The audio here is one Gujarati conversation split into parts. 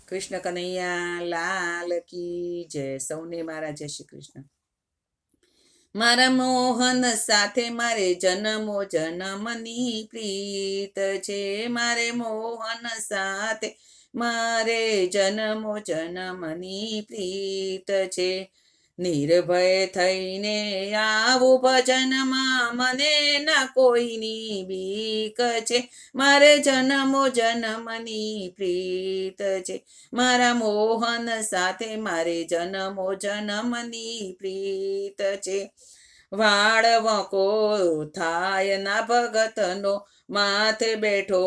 કૃષ્ણ કનૈયા લાલ કી જય. સૌને મારા જય શ્રી કૃષ્ણ. મારા મોહન સાથે મારે જન્મો જન્મની પ્રીત છે. મારે મોહન સાથે મારે જન્મો જન્મની પ્રીત છે. નિર્ભય થઈને આવું ભજનમાં, મને ના કોઈની બીક છે. મારે જન્મો જન્મની પ્રીત છે. મારા મોહન સાથે મારે જન્મો જન્મની પ્રીત છે. વાળ વકો થાય ના ભગતનો, માથે બેઠો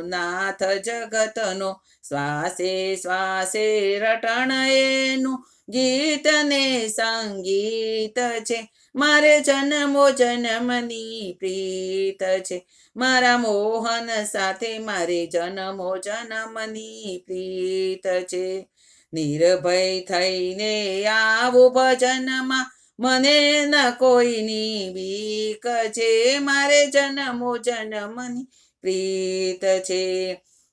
નાથ જગતનો. શ્વાસે શ્વાસે રટણ એનું, ગીત ને સંગીત છે. મારે જન્મો જન્મની પ્રીત છે. મારા મોહન સાથે મારે જન્મો જન્મની પ્રીત છે. નિર્ભય થઈને આવું ભજનમાં, મને ન કોઈની બીક છે. મારે જન્મો જન્મની પ્રીત છે.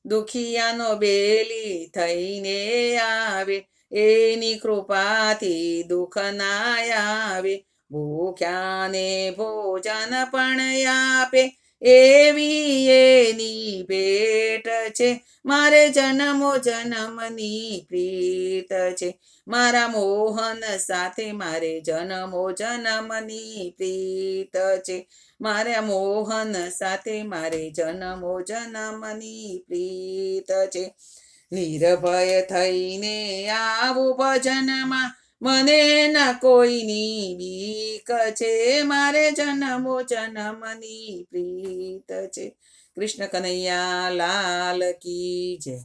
દુખિયાનો બેલી થઈને આવે, એની કૃપાથી દુઃખ ના આવે. ભૂખ્યાને ભોજન પણ આપે, એવી એની ભેટ છે. મારે જન્મો જન્મની પ્રીત છે. મારા મોહન સાથે મારે જન્મો જન્મની પ્રીત છે. મારા મોહન સાથે મારે જન્મો જન્મની પ્રીત છે. નિર્ભય થઈને આવું ભજનમાં, મને ના કોઈની બીક છે. મારે જન્મો જન્મની પ્રીત છે. કૃષ્ણ કનૈયા લાલ કી જય.